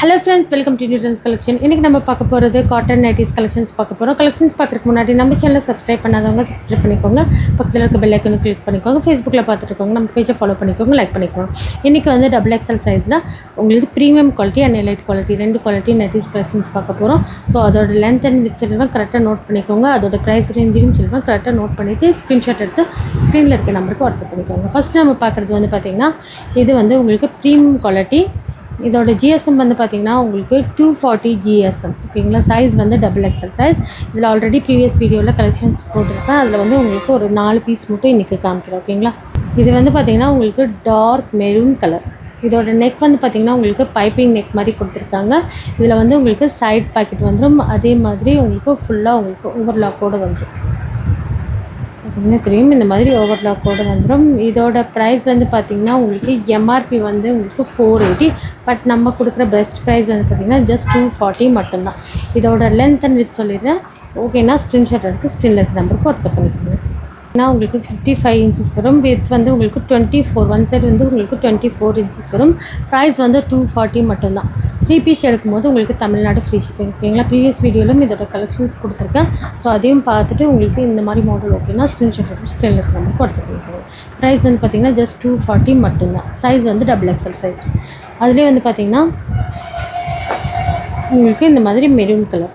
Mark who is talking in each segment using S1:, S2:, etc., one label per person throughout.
S1: Hello friends, welcome to Newton's collection. இன்றைக்கி நம்ம பார்க்க போகிறது காட்டன் நைட்டிஸ் கலெக்ஷன்ஸ் பார்க்க போகிறோம். கலெக்ஷன்ஸ் பார்க்குறதுக்கு முன்னாடி நம்ம சேனலை சப்ஸ்கிரைப் பண்ணாதவங்க சப்ஸ்கிரைப் பண்ணிக்கோங்க. பக்கத்தில் இருக்க பெல் ஐக்கனை கிளிக் பண்ணிக்கோங்க. ஃபேஸ்புக்கில் பார்த்துருக்கோங்க, நம்ம பேஜை ஃபாலோ பண்ணிக்கோங்க, லைக் பண்ணிக்கோங்க. இன்றைக்கி வந்து டபுள் எக்ஸல் சைஸில் உங்களுக்கு premium quality and elite quality ரெண்டு குவாலிட்டி நைட்டிஸ் கலெக்ஷன்ஸ் பார்க்க போகிறோம். ஸோ அதோட லென்த் அண்ட் வித் சொல்லுவேன், கரெக்டாக நோட் பண்ணிக்கோங்க. அதோட ப்ரைஸ் ரேஞ்சையும் சொல்லுவேன், கரெக்டாக நோட் பண்ணிவிட்டு ஸ்க்ரீன்ஷாட் எடுத்து ஸ்க்ரீனில் இருக்க நம்பருக்கு வாட்ஸ்அப் பண்ணிக்கோங்க. ஃபஸ்ட்டு நம்ம பார்க்குறது வந்து பார்த்திங்கன்னா, இது வந்து உங்களுக்கு ப்ரீமியம் குவாலிட்டி. இதோட ஜிஎஸ்எம் வந்து பார்த்திங்கன்னா உங்களுக்கு 240 ஜிஎஸ்எம். ஓகேங்களா. சைஸ் வந்து டபுள் எக்ஸல் சைஸ். இதில் ஆல்ரெடி ப்ரீவியஸ் வீடியோவில் கலெக்ஷன்ஸ் போட்டிருப்பேன். அதில் வந்து உங்களுக்கு ஒரு 4 பீஸ் மட்டும் இன்றைக்கி காமிக்கிறேன். ஓகேங்களா. இது வந்து பார்த்திங்கன்னா உங்களுக்கு டார்க் மெரூன் கலர். இதோட நெக் வந்து பார்த்திங்கன்னா உங்களுக்கு பைப்பிங் நெக் மாதிரி கொடுத்துருக்காங்க. இதில் வந்து உங்களுக்கு சைட் பாக்கெட் வந்துடும். அதே மாதிரி உங்களுக்கு ஃபுல்லாக உங்களுக்கு ஓவர்லாக்கோடு வந்துடும். தெரியும், இந்த மாதிரி ஓவர்லாக்கோடு வந்துடும். இதோட ப்ரைஸ் வந்து பார்த்திங்கன்னா உங்களுக்கு எம்ஆர்பி வந்து உங்களுக்கு 480. பட் நம்ம கொடுக்குற பெஸ்ட் ப்ரைஸ் வந்து பார்த்திங்கன்னா ஜஸ்ட் 240 மட்டும்தான். இதோட லென்த் அண்ட் வித் சொல்லிடுறேன். ஓகேனா ஸ்க்ரீன்ஷாட் எடுத்து ஸ்க்ரீனில் இருக்க நம்பருக்கு வாட்ஸ்அப் பண்ணிக்கோங்க. ஏன்னா உங்களுக்கு 55 இன்ச்சஸ் வரும். வித் வந்து உங்களுக்கு 24, ஒன் சைடு வந்து உங்களுக்கு 24 இன்ச்சஸ் வரும். ப்ரைஸ் வந்து 240 மட்டும்தான். 3 பீஸ் எடுக்கும்போது உங்களுக்கு தமிழ்நாடு ஃப்ரீ ஷிப்பிங். ஓகேங்களா. ப்ரீவியஸ் வீடியோவிலும் இதோட கலெக்ஷன்ஸ் கொடுத்துருக்கேன். ஸோ அதையும் பார்த்துட்டு உங்களுக்கு இந்த மாதிரி மாடல் ஓகேனா ஸ்க்ரீன்ஷாட் எடுத்து ஸ்க்ரீனில் இருக்க நம்பருக்கு வாட்ஸ்அப் பண்ணிக்கோங்க. ப்ரைஸ் வந்து பார்த்திங்கன்னா ஜஸ்ட் 240 மட்டும்தான். சைஸ் வந்து டபுள் எக்ஸல் சைஸ். அதிலே வந்து பார்த்திங்கன்னா உங்களுக்கு இந்த மாதிரி மெரூன் கலர்.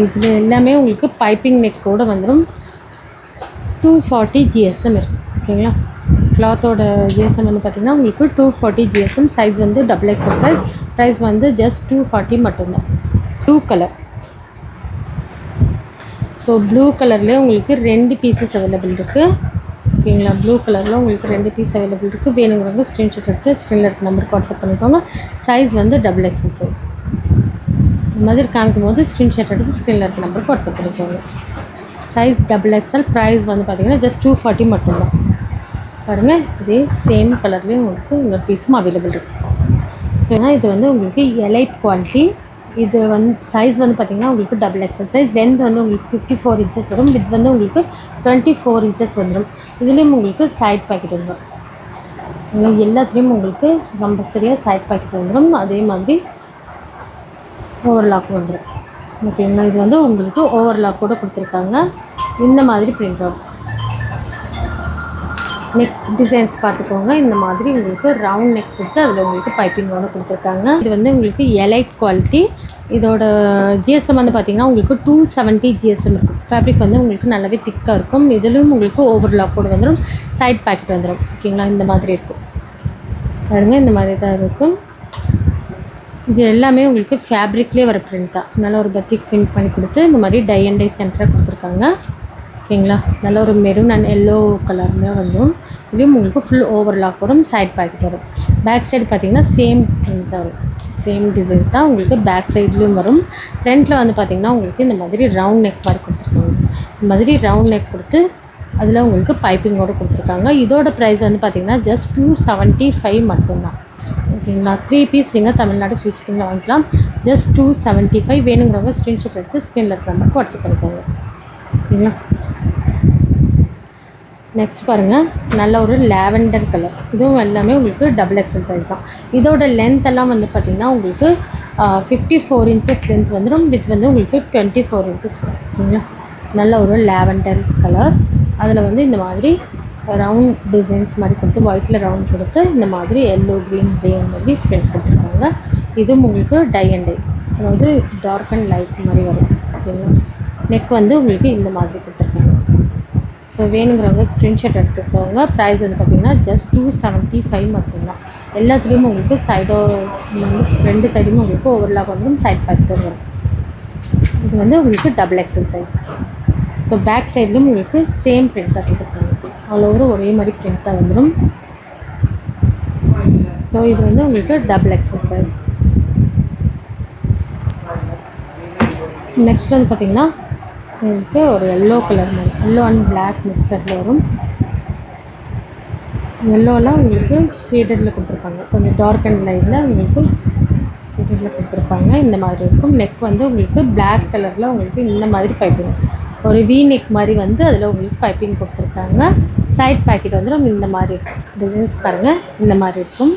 S1: இதில் எல்லாமே உங்களுக்கு பைப்பிங் நெக்கோடு வந்துடும். 240 ஜிஎஸ்எம் இருக்கும். ஓகேங்களா. கிளாத்தோட ஜிஎஸ்எம் வந்து பார்த்திங்கன்னா உங்களுக்கு 240 ஜிஎஸ்எம். சைஸ் வந்து டபுள் எக்ஸல் சைஸ். ப்ரைஸ் வந்து ஜஸ்ட் 240 மட்டும்தான். Blue colour. ஸோ ப்ளூ கலர்லேயே உங்களுக்கு 2 பீசஸ் அவைலபிள் இருக்குது. ஓகேங்களா. ப்ளூ கலரில் உங்களுக்கு 2 பீஸ் அவைலபிள் இருக்குது. வேணுங்கிறவங்க ஸ்க்ரீன்ஷாட் எடுத்து ஸ்க்ரீனில் இருக்க நம்பருக்கு வாட்ஸ்அப் பண்ணிக்கோங்க. சைஸ் வந்து டபுள் எக்ஸல் சைஸ். இந்த மாதிரி காமிக்கும் போது ஸ்க்ரீன்ஷாட் எடுத்து ஸ்க்ரீனில் இருக்க நம்பருக்கு வாட்ஸ்அப் பண்ணிக்கோங்க. Size double XL. ப்ரைஸ் வந்து பார்த்திங்கன்னா ஜஸ்ட் 240 மட்டும்தான். பாருங்கள், இதே சேம் கலர்லேயும் உங்களுக்கு இன்னொரு பீஸும் அவைலபிள் இருக்குது. ஸோ இது வந்து உங்களுக்கு எலைட் குவாலிட்டி. இது வந்து சைஸ் வந்து பார்த்திங்கன்னா உங்களுக்கு டபுள் எக்ஸல் சைஸ். லென்த் வந்து உங்களுக்கு 54 இன்ச்சஸ் வரும். வித் வந்து உங்களுக்கு 24 இன்ச்சஸ் வந்துடும். இதுலேயும் உங்களுக்கு சைட் பாக்கெட் வந்துடும். எல்லாத்துலேயும் உங்களுக்கு கம்பல்சரியாக சைட் பாக்கெட் வந்துடும். அதே மாதிரி ஓவர்லாக் வந்துடும். ஓகேங்களா. இது வந்து உங்களுக்கு ஓவர்லாக் கூட கொடுத்துருக்காங்க. இந்த மாதிரி பிரிண்ட் அவுட் நெக் டிசைன்ஸ் பார்த்துக்கோங்க. இந்த மாதிரி உங்களுக்கு ரவுண்ட் நெக் கொடுத்து அதில் உங்களுக்கு பைப்பிங்கோடு கொடுத்துருக்காங்க. இது வந்து உங்களுக்கு எலைட் குவாலிட்டி. இதோட ஜிஎஸ்எம் வந்து பார்த்திங்கன்னா உங்களுக்கு 270 ஜிஎஸ்எம் இருக்கும். ஃபேப்ரிக் வந்து உங்களுக்கு நல்லாவே திக்காக இருக்கும். இதிலும் உங்களுக்கு ஓவர்லாக்கோடு வந்துடும். சைட் பாக்கெட் வந்துடும். ஓகேங்களா. இந்த மாதிரி இருக்கும். பாருங்க, இந்த மாதிரி தான் இருக்கும். இது எல்லாமே உங்களுக்கு ஃபேப்ரிக்லேயே வர பிரிண்ட் தான். நல்ல ஒரு பத்திக் பிரிண்ட் பண்ணி கொடுத்து இந்த மாதிரி டை அண்ட் டை சென்டராக கொடுத்துருக்காங்க. ஓகேங்களா. நல்ல ஒரு மெரூன் அண்ட் எல்லோ கலர்லேயே வந்துடும். இதுலேயும் உங்களுக்கு ஃபுல் ஓவர்லாக் வரும். சைட் பாக்கெட் வரும். பேக் சைடு பார்த்திங்கன்னா சேம் பிரிண்ட் தான் வரும். சேம் டிசைன் தான் உங்களுக்கு பேக் சைட்லேயும் வரும். ஃப்ரண்ட்டில் வந்து பார்த்திங்கன்னா உங்களுக்கு இந்த மாதிரி ரவுண்ட் நெக் மாதிரி கொடுத்துருக்காங்க. இந்த மாதிரி ரவுண்ட் நெக் கொடுத்து அதில் உங்களுக்கு பைப்பிங்கோடு கொடுத்துருக்காங்க. இதோட ப்ரைஸ் வந்து பார்த்திங்கன்னா ஜஸ்ட் 275 மட்டும்தான். ஓகேங்களா. 3 பீஸ் நீங்கள் தமிழ்நாடு ஃப்ரீ ஷிப்பிங்கில் வாங்கிக்கலாம். ஜஸ்ட் 275. வேணுங்கிறவங்க ஸ்க்ரீன்ஷாட் எடுத்து ஸ்க்ரீனில் இருக்கிற நம்பருக்கு வாட்ஸ்அப் பண்ணிக்கோங்க. ஓகேங்களா. நெக்ஸ்ட் பாருங்கள், நல்ல ஒரு லாவெண்டர் கலர். இதுவும் எல்லாமே உங்களுக்கு டபுள் எக்ஸல் சைஸ் தான். இதோட லென்த் எல்லாம் வந்து பார்த்திங்கன்னா உங்களுக்கு 54 இன்ச்சஸ் லென்த் வந்துடும். வித் வந்து உங்களுக்கு 24 இன்ச்சஸ் வரும். ஓகேங்களா. நல்ல ஒரு லாவெண்டர் கலர். அதில் வந்து இந்த மாதிரி ரவுண்ட் டிசைன்ஸ் மாதிரி கொடுத்து ஒயிட்டில் ரவுண்ட் கொடுத்து இந்த மாதிரி எல்லோ க்ரீன் க்ரே மாதிரி பிரிண்ட் கொடுத்துருக்காங்க. இதுவும் உங்களுக்கு டை அண்ட் டை, அதாவது டார்க் அண்ட் லைட் மாதிரி வரும். ஓகேங்களா. நெக் வந்து உங்களுக்கு இந்த மாதிரி கொடுத்துருக்காங்க. ஸோ வேணுங்கிறவங்க ஸ்க்ரீன்ஷாட் எடுத்துக்கோங்க. ப்ரைஸ் வந்து பார்த்திங்கன்னா ஜஸ்ட் 275 மட்டும்தான். எல்லாத்துலேயும் உங்களுக்கு சைடோ வந்து 2 சைடுமே உங்களுக்கு ஓவர்லாக் வந்துடும். சைட் பாக்கெட் வரும். இது வந்து உங்களுக்கு double XL size. So back சைட்லேயும் உங்களுக்கு சேம் பிரிண்ட் தான் கொடுத்துருக்காங்க. ஆல் ஓவர் ஒரே மாதிரி பிரிண்ட் தான் வந்துடும். ஸோ இது வந்து உங்களுக்கு டபுள் எக்ஸல் சைஸ். நெக்ஸ்ட் வந்து பார்த்திங்கன்னா உங்களுக்கு ஒரு எல்லோ கலர் மாதிரி, எல்லோ அண்ட் பிளாக் மிக்சரில் வரும். எல்லோலாம் உங்களுக்கு ஷேடடில் கொடுத்துருப்பாங்க. கொஞ்சம் டார்க் அண்ட் லைட்டில் உங்களுக்கு ஷேடடில் கொடுத்துருப்பாங்க. இந்த மாதிரி இருக்கும். நெக் வந்து உங்களுக்கு பிளாக் கலரில் உங்களுக்கு இந்த மாதிரி பைப்பிங், ஒரு வி நெக் மாதிரி வந்து அதில் உங்களுக்கு பைப்பிங் கொடுத்துருக்காங்க. சைட் பாக்கெட் வந்து நம்ம இந்த மாதிரி இருக்கும். டிசைன்ஸ் பாருங்கள், இந்த மாதிரி இருக்கும்.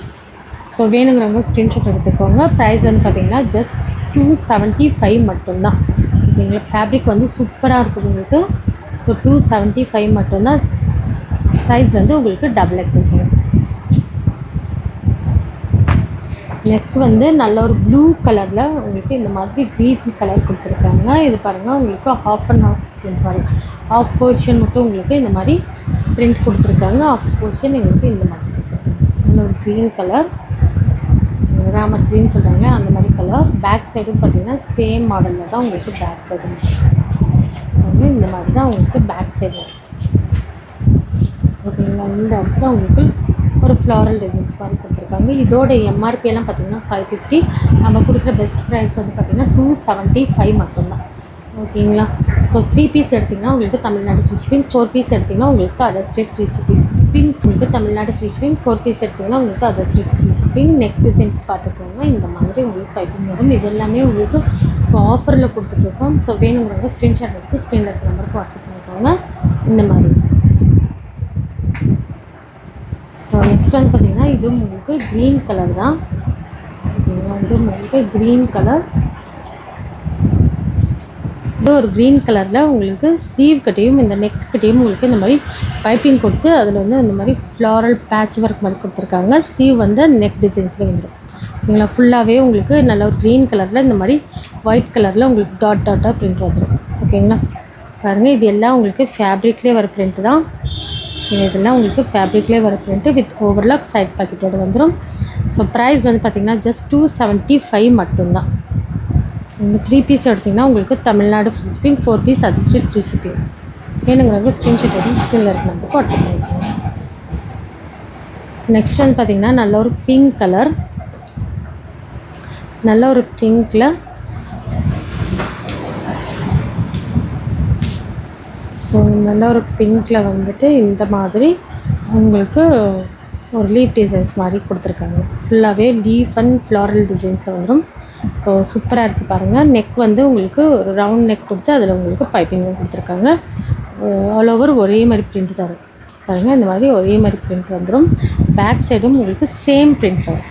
S1: ஸோ வேணுங்கிறவங்க ஸ்க்ரீன்ஷாட் எடுத்துக்கோங்க. ப்ரைஸ் வந்து பார்த்திங்கன்னா ஜஸ்ட் 275 மட்டும்தான். ஓகேங்களா. ஃபேப்ரிக் வந்து சூப்பராக இருக்குது உங்களுக்கு. ஸோ 275 மட்டும்தான். சைஸ் வந்து உங்களுக்கு XXL சைஸ். நெக்ஸ்ட் வந்து நல்ல ஒரு ப்ளூ கலரில் உங்களுக்கு இந்த மாதிரி க்ரீன் கலர் கொடுத்துருக்காங்க. இது பாருங்கள், உங்களுக்கு ஹாஃப் அண்ட் ஹாஃப் பிரிண்ட் மாதிரி, ஹாஃப் போர்ஷன் மட்டும் உங்களுக்கு இந்த மாதிரி பிரிண்ட் கொடுத்துருக்காங்க, ஹாஃப் போர்ஷன் எங்களுக்கு இந்த மாதிரி கொடுத்துருக்காங்க. நல்ல ஒரு க்ரீன் கலர், ராமர் க்ரீன் சொல்கிறாங்க அந்த மாதிரி கலர். பேக் சைடும் பார்த்திங்கன்னா சேம் மாடலில் தான் உங்களுக்கு பேக் சைடு இந்த மாதிரி தான் உங்களுக்கு பேக் சைடு. ஓகேங்களா. இந்த இடத்துல உங்களுக்கு ஒரு ஃப்ளாரல் டிசைன்ஸ் மாதிரி கொடுத்துருக்காங்க. இதோட எம்ஆர்பி எல்லாம் பார்த்திங்கன்னா 550. நம்ம கொடுக்குற பெஸ்ட் ப்ரைஸ் வந்து பார்த்திங்கன்னா 275 மட்டும்தான். ஓகேங்களா. ஸோ 3 பீஸ் எடுத்திங்கன்னா உங்களுக்கு தமிழ்நாடு ஃப்ரீ ஷிப்பிங், 4 பீஸ் எடுத்திங்கன்னா உங்களுக்கு அதர் ஸ்டேட் ஃப்ரீ ஷிப்பிங். உங்களுக்கு தமிழ்நாடு ஃப்ரீ ஷிப்பிங், 4 பீஸ் எடுத்திங்கன்னா உங்களுக்கு other state free shipping. Neck designs பார்த்துக்கோங்க. இந்த மாதிரி உங்களுக்கு பைப்பிங் வரும். இது எல்லாமே உங்களுக்கு இப்போ ஆஃபரில் கொடுத்துட்ருக்கோம். ஸோ வேணுங்கிறவங்க ஸ்க்ரீன்ஷாட் எடுத்து ஸ்க்ரீனில் இருக்கிற நம்பருக்கு வாட்ஸ்அப் பண்ணிக்கோங்க. இந்த மாதிரி. நெக்ஸ்ட் வந்து பார்த்திங்கன்னா இதுவும் உங்களுக்கு க்ரீன் கலர் தான். ஓகேங்களா. இதுவும் உங்களுக்கு க்ரீன் கலர். இது ஒரு க்ரீன் கலரில் உங்களுக்கு ஸ்லீவ் கட்டையும் இந்த நெக் கட்டையும் உங்களுக்கு இந்த மாதிரி பைப்பிங் கொடுத்து அதில் வந்து இந்த மாதிரி ஃப்ளாரல் பேட்ச் ஒர்க் மாதிரி கொடுத்துருக்காங்க. ஸ்லீவ் வந்து நெக் டிசைன்ஸில் வந்துடும். ஓகேங்களா. ஃபுல்லாகவே உங்களுக்கு நல்ல ஒரு க்ரீன் கலரில் இந்த மாதிரி ஒயிட் கலரில் உங்களுக்கு டாட்டாக பிரிண்ட் வந்துடும். ஓகேங்களா. பாருங்கள், இது எல்லாம் உங்களுக்கு ஃபேப்ரிக்லேயே வர பிரிண்ட்டு தான். இதெல்லாம் உங்களுக்கு ஃபேப்ரிக்லேயே வர பிரிண்ட்டு வித் ஓவர்லாக் சைட் பாக்கெட்டோடு வந்துடும். ஸோ ப்ரைஸ் வந்து பார்த்திங்கன்னா ஜஸ்ட் 275 மட்டும்தான். இந்த 3 பீஸ் எடுத்திங்கன்னா உங்களுக்கு Tamil Nadu free shipping, 4 piece other state free shipping. வேணுங்கிறவங்க ஸ்க்ரீன்ஷாட் எடுத்து ஸ்க்ரீனில் இருக்க நம்பருக்கு வாட்ஸ்அப் பண்ணிக்கோங்க. நெக்ஸ்ட் வந்து பார்த்திங்கன்னா நல்ல ஒரு பிங்க் கலர், நல்ல ஒரு பிங்க்கில் ஸோ நல்ல ஒரு பிங்க்கில் வந்துட்டு இந்த மாதிரி உங்களுக்கு ஒரு லீஃப் டிசைன்ஸ் மாதிரி கொடுத்துருக்காங்க. ஃபுல்லாகவே லீஃப் அண்ட் ஃப்ளாரல் டிசைன்ஸில் வந்துடும். ஸோ சூப்பராக இருக்குது பாருங்கள். நெக் வந்து உங்களுக்கு ஒரு ரவுண்ட் நெக் கொடுத்து அதில் உங்களுக்கு பைப்பிங்கும் கொடுத்துருக்காங்க. ஆல் ஓவர் ஒரே மாதிரி பிரிண்ட் தரும் பாருங்கள். இந்த மாதிரி ஒரே மாதிரி பிரிண்ட் வந்துடும். பேக் சைடும் உங்களுக்கு சேம் பிரிண்ட் வரும்.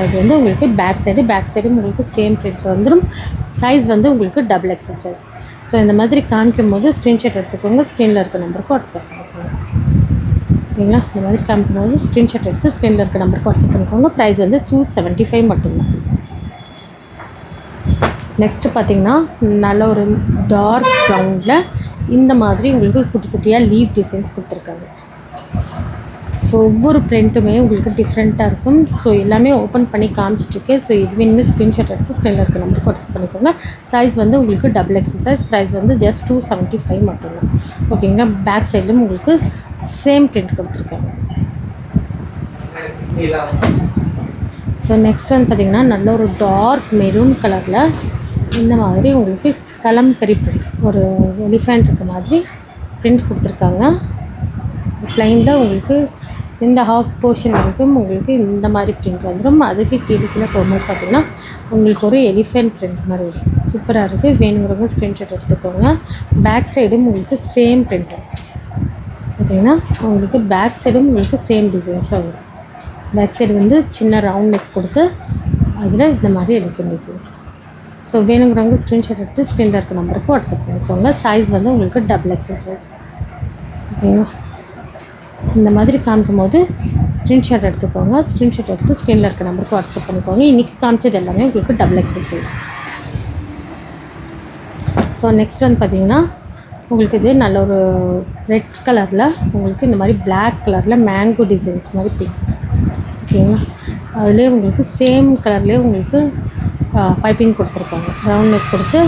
S1: இது வந்து உங்களுக்கு பேக் சைடும் உங்களுக்கு சேம் பிரிண்ட் வந்துடும். சைஸ் வந்து உங்களுக்கு XXL சைஸ். ஸோ இந்த மாதிரி காமிக்கும் போது ஸ்க்ரீன்ஷாட் எடுத்துக்கோங்க. ஸ்க்ரீனில் இருக்க நம்பருக்கு வாட்ஸ்அப் பண்ணிக்கோங்க. ஓகேங்களா. இந்த மாதிரி காமிக்கும் போது ஸ்க்ரீன்ஷாட் எடுத்து ஸ்க்ரீனில் இருக்க நம்பருக்கு வாட்ஸ்அப் பண்ணிக்கோங்க. ப்ரைஸ் வந்து 275 மட்டும்தான். நெக்ஸ்ட்டு பார்த்திங்கன்னா நல்ல ஒரு டார்க் ப்ரௌனில் இந்த மாதிரி உங்களுக்கு குட்டி குட்டியாக லீவ் டிசைன்ஸ் கொடுத்துருக்காங்க. ஸோ ஒவ்வொரு பிரிண்ட்டுமே உங்களுக்கு டிஃப்ரெண்ட்டாக இருக்கும். ஸோ எல்லாமே ஓப்பன் பண்ணி காமிச்சிட்ருக்கேன். ஸோ இது வேணுமே ஸ்க்ரீன்ஷாட் எடுத்து ஸ்க்ரீனில் இருக்க நம்பருக்கு வாட்ஸ்அப் பண்ணிக்கோங்க. சைஸ் வந்து உங்களுக்கு XXL சைஸ். ப்ரைஸ் வந்து ஜஸ்ட் 275 மட்டும்தான். ஓகேங்களா. பேக் சைட்லையும் உங்களுக்கு சேம் பிரிண்ட் கொடுத்துருக்காங்க. ஸோ நெக்ஸ்ட் வந்து பார்த்திங்கன்னா நல்ல ஒரு டார்க் மெரூன் கலரில் இந்த மாதிரி உங்களுக்கு கலம்கரி பிரிண்ட், ஒரு எலிஃபேண்ட் இருக்க மாதிரி பிரிண்ட் கொடுத்துருக்காங்க. ப்ளைனில் உங்களுக்கு இந்த ஹாஃப் போர்ஷன் வரைக்கும் உங்களுக்கு இந்த மாதிரி பிரிண்ட் வந்துடும். அதுக்கு கீழே போகும்போது பார்த்திங்கன்னா உங்களுக்கு ஒரு எலிஃபென்ட் பிரிண்ட் மாதிரி வரும். சூப்பராக இருக்குது. வேணுங்கிறவங்க ஸ்க்ரீன்ஷாட் எடுத்துக்கோங்க. பேக் சைடும் உங்களுக்கு சேம் பிரிண்ட் வரும். பார்த்திங்கன்னா உங்களுக்கு பேக் சைடும் உங்களுக்கு சேம் டிசைன்ஸாக வரும். பேக் சைடு வந்து சின்ன ரவுண்ட் நெக் கொடுத்து அதில் இந்த மாதிரி எலிஃபென்ட் டிசைன்ஸ். ஸோ வேணுங்கிறவங்க ஸ்க்ரீன்ஷாட் எடுத்து ஸ்க்ரீனில் இருக்க நம்பருக்கு வாட்ஸ்அப் பண்ணிக்கோங்க. சைஸ் வந்து உங்களுக்கு XXL சைஸ். ஓகேங்களா. இந்த மாதிரி காமிக்கும் போது ஸ்க்ரீன்ஷாட் எடுத்துக்கோங்க. ஸ்க்ரீன்ஷாட் எடுத்து ஸ்க்ரீனில் இருக்க நம்பருக்கு வாட்ஸ்அப் பண்ணிக்கோங்க. இன்றைக்கி காமிச்சது எல்லாமே உங்களுக்கு XXL சைஸ். ஸோ நெக்ஸ்ட் வந்து பார்த்திங்கன்னா உங்களுக்கு இது நல்ல ஒரு ரெட் கலரில் உங்களுக்கு இந்த மாதிரி பிளாக் கலரில் மேங்கோ டிசைன்ஸ் மாதிரி பிங்க். ஓகேங்களா. அதுலேயே உங்களுக்கு சேம் கலர்லேயே உங்களுக்கு பைப்பிங் கொடுத்துருக்காங்க. ரவுண்ட் நெக் கொடுத்து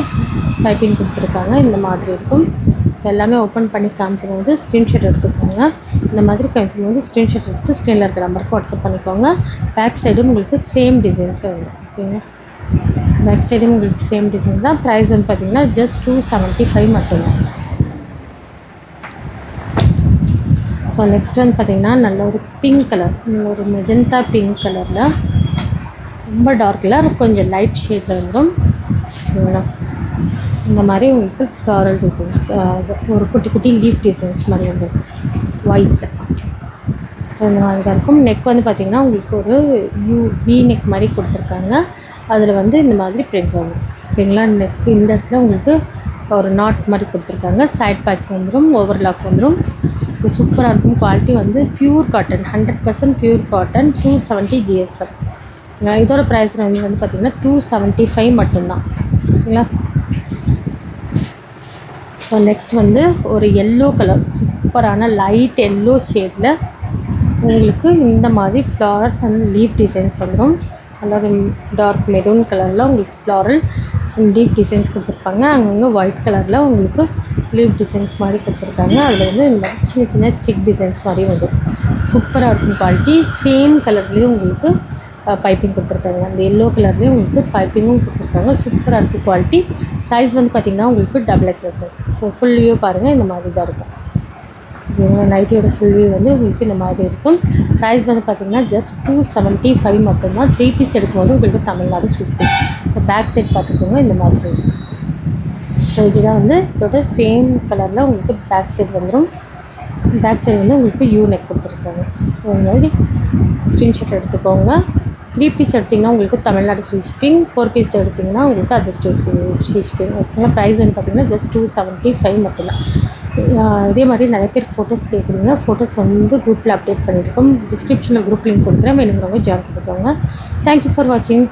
S1: பைப்பிங் கொடுத்துருக்காங்க. இந்த மாதிரி இருக்கும். எல்லாமே ஓப்பன் பண்ணி காமிக்கும் போது ஸ்க்ரீன்ஷாட் எடுத்துக்கோங்க. இந்த மாதிரி காமிக்கும் போது ஸ்க்ரீன்ஷாட் எடுத்து ஸ்க்ரீனில் இருக்கிற நம்பருக்கு வாட்ஸ்அப் பண்ணிக்கோங்க. பேக் சைடும் உங்களுக்கு சேம் டிசைன்ஸில் வரும். ஓகேங்களா. பேக் சைடும் உங்களுக்கு சேம் டிசைன் தான். ப்ரைஸ் வந்து பார்த்திங்கன்னா ஜஸ்ட் 275 மட்டும்தான். ஸோ நெக்ஸ்ட் வந்து பார்த்திங்கன்னா நல்ல ஒரு பிங்க் கலர், ஒரு மெஜந்தா பிங்க் கலரில் ரொம்ப டார்க் கலர் கொஞ்சம் லைட் ஷேடில் வந்துடும். இந்த மாதிரி உங்களுக்கு ஃப்ளாரல் டிசைன்ஸ், ஒரு குட்டி குட்டி லீஃப் டிசைன்ஸ் மாதிரி வந்துடும் ஒயிட்டில். ஸோ இந்த மாதிரி தான் இருக்கும். நெக் வந்து பார்த்திங்கன்னா உங்களுக்கு ஒரு வி நெக் மாதிரி கொடுத்துருக்காங்க. அதில் வந்து இந்த மாதிரி பிரிண்ட் வரும். ஓகேங்களா? நெக் இந்த இடத்துல உங்களுக்கு ஒரு நாட் மாதிரி கொடுத்துருக்காங்க. சைட் பேக் வந்துடும், ஓவர்லாக் வந்துடும். ஸோ சூப்பராக இருக்கும். குவாலிட்டி வந்து pure cotton, 100% pure cotton, 270 GSM. இதோட ப்ரைஸ் வந்து பார்த்திங்கன்னா 275 மட்டும்தான். ஓகேங்களா? ஸோ நெக்ஸ்ட் வந்து ஒரு எல்லோ கலர், சூப்பரான லைட் எல்லோ ஷேடில் உங்களுக்கு இந்த மாதிரி ஃப்ளார் அண்ட் லீஃப் டிசைன்ஸ் வந்துடும். நல்லா டார்க் மெரூன் கலரில் உங்களுக்கு ஃப்ளாரல் லீஃப் டிசைன்ஸ் கொடுத்துருப்பாங்க. அங்கங்கே ஒயிட் கலரில் உங்களுக்கு லீஃப் டிசைன்ஸ் மாதிரி கொடுத்துருக்காங்க. அதில் வந்து இந்த மாதிரி சின்ன சின்ன சிக் டிசைன்ஸ் மாதிரி வந்துடும். சூப்பராக இருக்கும் குவாலிட்டி. சேம் கலர்லேயும் உங்களுக்கு பைப்பிங் கொடுத்துருக்காங்க. அந்த எல்லோ கலர்லேயே உங்களுக்கு பைப்பிங்கும் கொடுத்துருக்காங்க. சூப்பராக இருக்குது குவாலிட்டி. சைஸ் வந்து பார்த்திங்கன்னா உங்களுக்கு XXL size. So full view பாருங்கள், இந்த மாதிரி தான் இருக்கும். நைட்டியோட ஃபுல் வியூ வந்து உங்களுக்கு இந்த மாதிரி இருக்கும். ப்ரைஸ் வந்து பார்த்திங்கன்னா ஜஸ்ட் 275 மட்டும்தான். 3 பீஸ் எடுக்கும்போது உங்களுக்கு Tamil Nadu free. So back side பார்த்துக்கோங்க, இந்த மாதிரி இருக்கும். ஸோ இதுதான் வந்து இதோட சேம் கலரில் உங்களுக்கு பேக் சைட் வந்துடும். பேக் சைடு வந்து உங்களுக்கு யூ நெக் கொடுத்துருக்காங்க. ஸோ இந்த மாதிரி ஸ்க்ரீன்ஷாட் எடுத்துக்கோங்க. 3 பீஸ் எடுத்திங்கன்னா உங்களுக்கு தமிழ்நாடு ஃப்ரீ ஷிப்பிங், 4 பீஸ் எடுத்திங்கன்னா உங்களுக்கு அதர் ஸ்டேட் ஃப்ரீ ஷிப்பிங். ஓகேங்களா? ப்ரைஸ் வந்து பார்த்திங்கன்னா ஜஸ்ட் 275 மட்டும்தான். இதே மாதிரி நிறைய பேர் ஃபோட்டோஸ் கேட்குறீங்க. ஃபோட்டோஸ் வந்து குரூப்பில் அப்டேட் பண்ணியிருக்கோம். டிஸ்கிரிப்ஷனில் குரூப் லிங்க் கொடுக்குறேன், வேணுங்கிறவங்க ஜாயின் பண்ணிக்கோங்க. தேங்க்யூ ஃபார் வாட்சிங்.